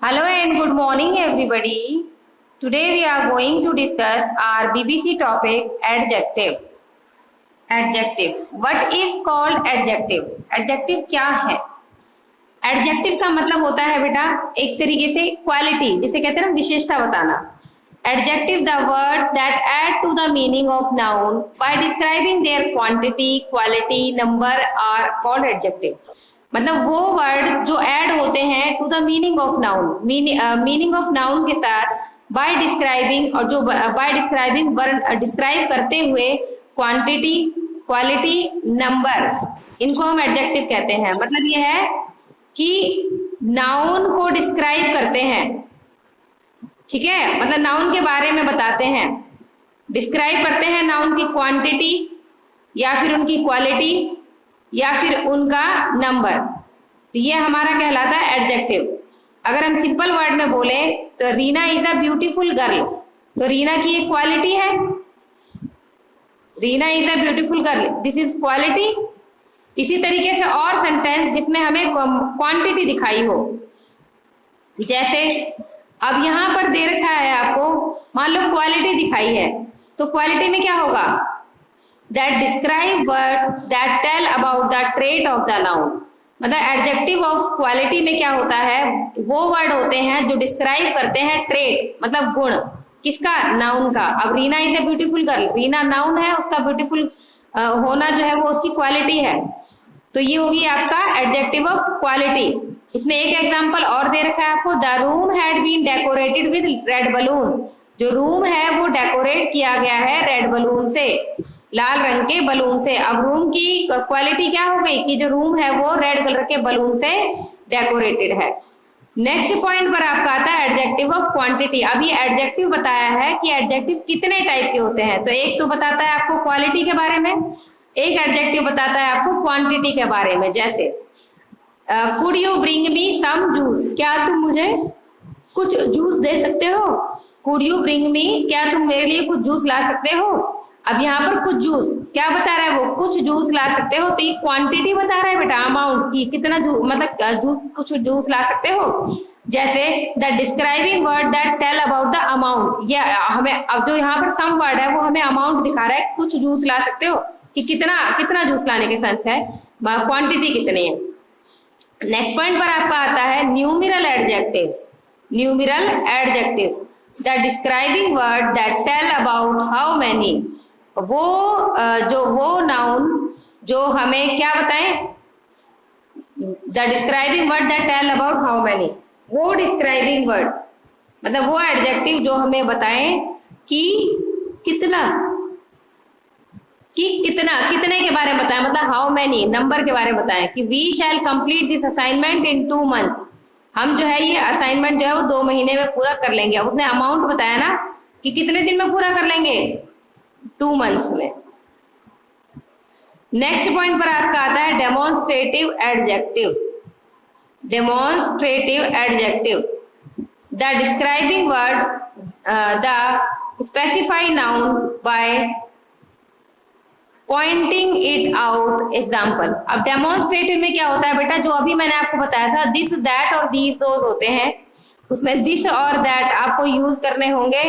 Hello and good morning, everybody. Today we are going to discuss our BBC topic adjective. Adjective. What is called adjective? Adjective क्या है? Adjective का मतलब होता है बेटा एक तरीके से क्वालिटी, जिसे कहते हैं ना विशेषता बताना. Adjective the words that add to the meaning of noun by describing their quantity, quality, number are called adjective. मतलब वो वर्ड जो ऐड होते हैं to the meaning of noun, meaning of noun के साथ बाय डिस्क्राइबिंग, और जो bye describing describe करते हुए क्वांटिटी, क्वालिटी, नंबर, इनको हम एडजेक्टिव कहते हैं. मतलब ये है कि नाउन को डिस्क्राइब करते हैं, ठीक है, मतलब नाउन के बारे में बताते हैं, डिस्क्राइब करते हैं नाउन की क्वांटिटी या फिर उनकी क्वालिटी या फिर उनका नंबर. तो ये हमारा कहलाता है एडजेक्टिव. अगर हम सिंपल वर्ड में बोले तो Reena is a beautiful girl, तो रीना की एक क्वालिटी है, Reena is a beautiful girl, this is quality. इसी तरीके से और सेंटेंस जिसमें हमें क्वांटिटी दिखाई हो, जैसे अब यहाँ पर दे रखा है आपको, मान लो क्वालिटी दिखाई है, तो क्वालिटी में क्या होगा, that describe words that tell about the trait of the noun. मतलब एडजेक्टिव ऑफ क्वालिटी में क्या होता है, वो वर्ड होते हैं जो डिस्क्राइब करते हैं ट्रेट, मतलब गुण, किसका, नाउन का. अब Reena is a beautiful girl, Reena noun है, उसका ब्यूटीफुल होना जो है वो उसकी क्वालिटी है. तो ये होगी आपका एडजेक्टिव ऑफ क्वालिटी. इसमें एक एग्जांपल और दे रखा है आपको, the room had been decorated with red balloon. जो रूम है वो डेकोरेट किया गया है रेड बलून से, लाल रंग के बलून से. अब रूम की क्वालिटी क्या हो गई कि जो रूम है वो रेड कलर के बलून से डेकोरेटेड है. नेक्स्ट पॉइंट पर आपका आता है एडजेक्टिव ऑफ क्वांटिटी. अब ये एडजेक्टिव बताया है कि एडजेक्टिव कितने टाइप के होते हैं. तो एक तो बताता है आपको क्वालिटी के बारे में, एक एडजेक्टिव बताता है आपको क्वांटिटी के बारे में. जैसे could you bring me some juice, क्या तुम मुझे कुछ जूस दे सकते हो. कुड यू ब्रिंग मी, क्या तुम मेरे लिए कुछ जूस ला सकते हो. अब यहाँ पर कुछ जूस क्या बता रहा है, वो कुछ जूस ला सकते हो, तो ये क्वांटिटी बता रहा है बेटा, अमाउंट की, कितना जूस, मतलब जूस, कुछ जूस ला सकते हो. जैसे the describing word that tell about the amount, ये हमें, अब जो यहाँ पर सम वर्ड है वो हमें अमाउंट दिखा रहा है, कुछ जूस ला सकते हो कि कितना कितना जूस लाने के सेंस है, क्वांटिटी कितनी है. नेक्स्ट पॉइंट पर आपका आता है numeral adjectives. Numeral adjectives the describing word that tell about how many, वो नाउन जो हमें क्या बताएं, the describing word that tell about how many, वो डिस्क्राइबिंग वर्ड, मतलब वो एडजेक्टिव जो हमें बताएं कि कितना, कितने के बारे में बताएं, मतलब हाउ मेनी, नंबर के बारे में बताएं कि we shall complete this assignment in 2 months, हम जो है ये असाइनमेंट जो है वो 2 महीने में पूरा कर लेंगे. उसने अमाउंट बताया ना कि कितने दिन में पूरा कर लेंगे, 2 months में. नेक्स्ट पॉइंट पर आपका आता है demonstrative adjective. Demonstrative adjective the describing word the specify noun by pointing it out. Example, अब डेमोन्स्ट्रेटिव में क्या होता है बेटा, जो अभी मैंने आपको बताया था, दिस, दैट और दीज दोज होते हैं, उसमें दिस और दैट आपको यूज करने होंगे,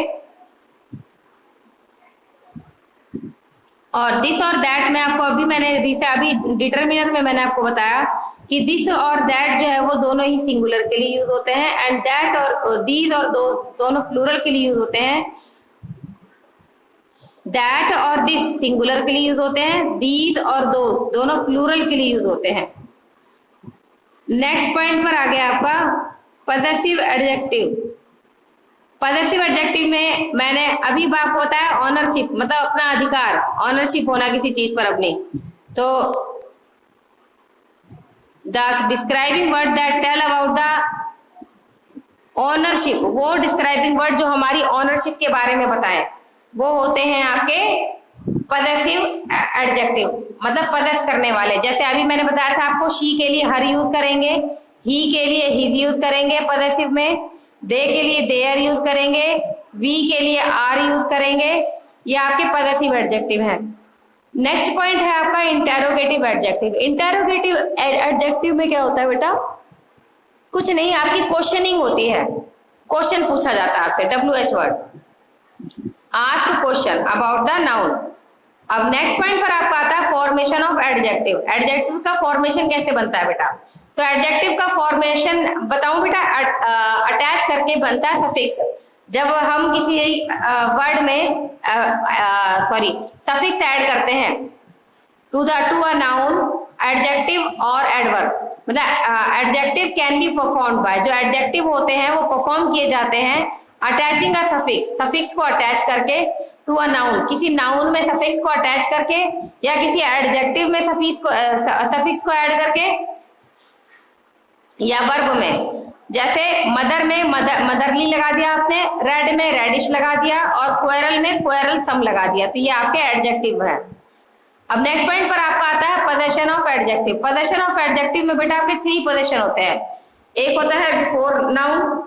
और दिस और दैट में आपको अभी डिटरमिनर में मैंने आपको बताया कि दिस और दैट जो है वो दोनों ही सिंगुलर के लिए यूज होते हैं, एंड दैट और दीज और दोनों प्लूरल के लिए यूज होते हैं. दैट और दिस सिंगुलर के लिए यूज होते हैं, दीज और दोनों प्लूरल के लिए यूज होते हैं. नेक्स्ट पॉइंट पर आ गया आपका पजेसिव एडजेक्टिव. पजेसिव एडजेक्टिव में मैंने अभी आपको बताया ऑनरशिप, मतलब अपना अधिकार, ऑनरशिप होना किसी चीज पर अपनी. तो the describing word that tell about the ownership, वो डिस्क्राइबिंग वर्ड जो हमारी ऑनरशिप के बारे में बताए, वो होते हैं आपके पजेसिव एडजेक्टिव, मतलब पजेस करने वाले. जैसे अभी मैंने बताया था आपको, शी के लिए हर यूज करेंगे, ही के लिए हिज यूज करेंगे पजेसिव में, दे के लिए देयर यूज करेंगे, वी के लिए आर यूज करेंगे. ये आपके पजेसिव एडजेक्टिव हैं. नेक्स्ट पॉइंट है आपका इंटेरोगेटिव एडजेक्टिव. इंटेरोगेटिव एडजेक्टिव में क्या होता है बेटा, कुछ नहीं, आपकी क्वेश्चनिंग होती है, क्वेश्चन पूछा जाता है आपसे, WH word, ask question about the noun. अब नेक्स्ट पॉइंट पर आपका आता है फॉर्मेशन ऑफ एडजेक्टिव। एडजेक्टिव का फॉर्मेशन कैसे बनता है बेटा? तो एडजेक्टिव का फॉर्मेशन बताऊं बेटा, अटैच करके बनता है सफिक्स। जब हम किसी वर्ड में सफिक्स ऐड करते हैं टू अ नाउन, एडजेक्टिव और एडवर्ब, मतलब adjective can be performed by, जो एडजेक्टिव होते हैं वो परफॉर्म किए जाते हैं अटैचिंग अ सफिक्स, सफिक्स को अटैच करके टू अ नाउन, किसी नाउन में सफिक्स को अटैच करके या किसी एडजेक्टिव में सफिक्स को ऐड करके, या वर्ब में, जैसे मदर में मदरली लगा दिया आपने, रेड में रेडिश लगा दिया और क्वेरल में क्वेरल सम लगा दिया, तो ये आपके एडजेक्टिव है। अब नेक्स्ट पॉइंट पर आपका आता है position of adjective. Position of adjective में बेटा आपके 3 पोजीशन होते हैं, एक होता है बिफोर नाउन,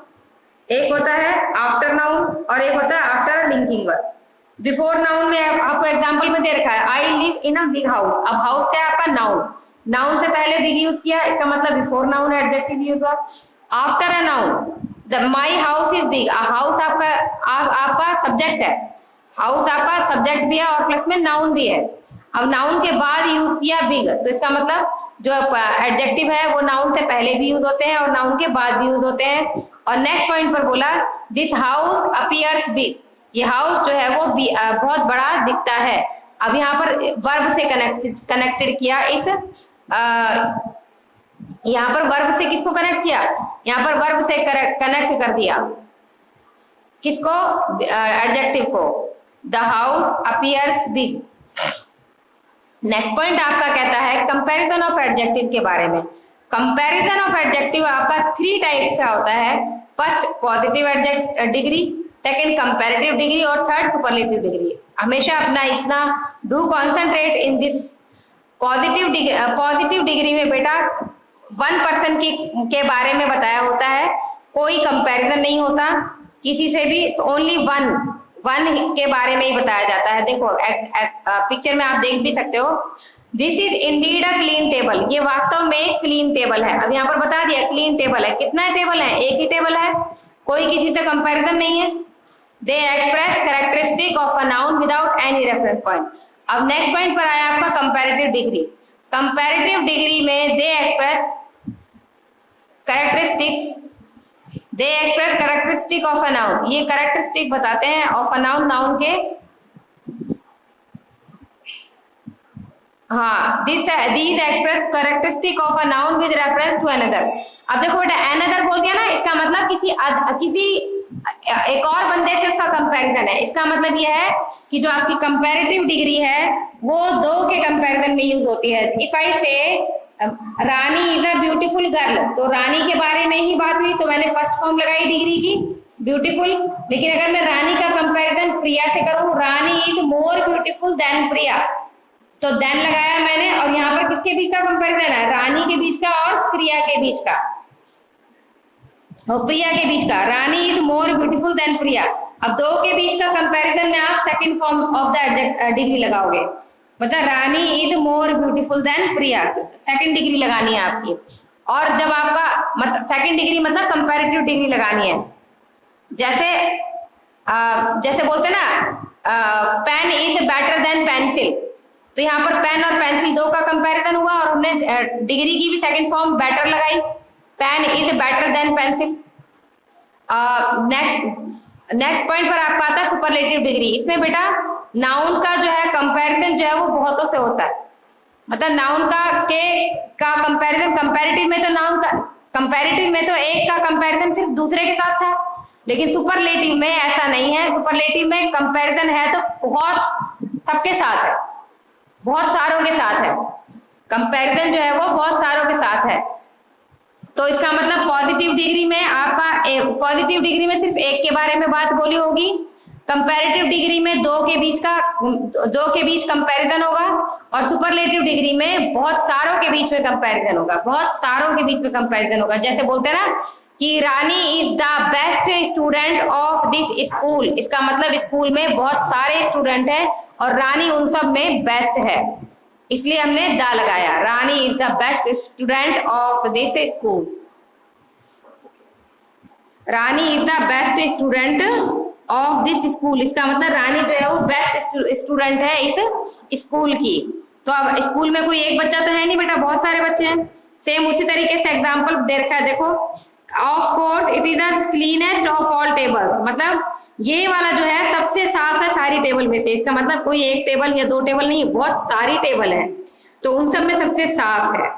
एक होता है आफ्टर नाउन और एक होता है after linking verb. Before noun में आपको एग्जांपल में दे रखा है I live in a big house. अब हाउस क्या है आपका? नाउन, नाउन से पहले बिग यूज किया, इसका मतलब बिफोर नाउन एडजेक्टिव यूज हुआ। After a noun, the my house is big, house आपका सब्जेक्ट है, हाउस आपका सब्जेक्ट भी है और प्लस में नाउन भी है। अब नाउन के बाद यूज किया बिग, तो इसका मतलब जो एडजेक्टिव है वो नाउन से पहले भी यूज होते हैं और नाउन के बाद भी यूज होते हैं। और नेक्स्ट पॉइंट पर बोला दिस हाउस अपीयर्स बिग, ये हाउस जो है वो बहुत बड़ा दिखता है। अब यहाँ पर वर्ब से कनेक्टेड किया, इस यहाँ पर वर्ब से किसको कनेक्ट किया? यहाँ पर वर्ब से कनेक्ट कर दिया किसको? एडजेक्टिव को, the house appears big. Next point आपका कहता है कंपैरिजन ऑफ एडजेक्टिव के बारे में। कंपैरिजन ऑफ एडजेक्टिव आपका 3 टाइप से होता है, first positive degree, second comparative degree और थर्ड सुपरलेटिव डिग्री। हमेशा अपना इतना do concentrate in this positive degree में बेटा 1% के बारे में बताया होता है, कोई कंपैरिजन नहीं होता किसी से भी, ओनली वन के बारे में ही बताया जाता है। देखो पिक्चर में आप देख भी सकते हो, this is indeed a clean table, ये वास्तव में क्लीन टेबल है। अब यहाँ पर बता दिया क्लीन टेबल है, कितना टेबल है? एक ही टेबल है, कोई किसी से कंपैरिजन नहीं है। They express characteristic of a noun without any reference point. अब नेक्स्ट पॉइंट पर आया आपका कंपैरेटिव डिग्री। कंपैरेटिव डिग्री में they express characteristic of a noun, ये कैरेक्टरिस्टिक बताते हैं ऑफ अ नाउन, नाउन के, हाँ, these express characteristic of a noun with reference to another। अब देखो बेटा another बोल दिया ना, इसका मतलब किसी एक और बंदे से इसका कंपैरिजन है। इसका मतलब यह है कि जो आपकी कंपैरेटिव डिग्री है वो 2 के कंपैरिजन में यूज होती है। इफ आई से रानी इज अ ब्यूटीफुल गर्ल, तो रानी के बारे में ही बात हुई तो मैंने फर्स्ट फॉर्म लगाई डिग्री की ब्यूटीफुल। लेकिन अगर मैं रानी का कंपैरिजन प्रिया से करूं, रानी इज मोर ब्यूटीफुल देन प्रिया, तो देन लगाया मैंने, और यहाँ पर किसके बीच का कंपैरिजन है? रानी के बीच का और प्रिया के बीच का, और प्रिया के बीच का, Rani is more beautiful than Priya. अब 2 के बीच का कंपैरिजन में आप second form of the degree लगाओगे, मतलब Rani is more beautiful than Priya, second degree लगानी है आपकी। और जब आपका मतलब सेकंड डिग्री मतलब कंपैरेटिव डिग्री लगानी है, जैसे बोलते ना pen is better than pencil, तो यहाँ पर पेन और पेंसिल 2 का कंपैरिजन हुआ और हमने डिग्री की भी सेकंड फॉर्म बेटर लगाई, pen is better than pencil. Next point पर आपका आता है सुपरलेटिव डिग्री। इसमें बेटा नाउन का जो है कंपैरिजन जो है वो बहुतों से होता है, मतलब नाउन का कंपैरिजन, कंपैरेटिव में तो एक का कंपैरिजन सिर्फ दूसरे के साथ था, लेकिन सुपरलेटिव में ऐसा नहीं है। सुपरलेटिव में कंपैरिजन है तो बहुत सबके साथ है, बहुत सारों के साथ है, कंपैरिजन जो है वो बहुत सारों के साथ है। तो इसका मतलब पॉजिटिव डिग्री में आपका पॉजिटिव डिग्री में सिर्फ एक के बारे में बात बोली होगी, कंपैरेटिव डिग्री में 2 के बीच कंपैरिजन होगा, और सुपरलेटिव डिग्री में बहुत सारों के बीच में कंपैरिजन होगा, बहुत सारों के बीच में कंपैरिजन होगा। जैसे बोलते हैं ना कि Rani is the best student of this school, इसका मतलब स्कूल में बहुत सारे स्टूडेंट हैं और रानी उन सब में बेस्ट है, इसलिए हमने द लगाया, Rani is the best student of this school. Rani is the best student of this school. इसका मतलब रानी जो है वो बेस्ट स्टूडेंट है इस स्कूल की। तो अब स्कूल में कोई एक बच्चा तो है नहीं बेटा, बहुत सारे बच्चे हैं। सेम उसी तरीके से एग्जाम्पल दे रखा है, देखो of course it is the cleanest of all tables, मतलब ये वाला जो है सबसे साफ है सारी टेबल में से। इसका मतलब कोई एक टेबल या दो टेबल नहीं, बहुत सारी टेबल है, तो उन सब में सबसे साफ है।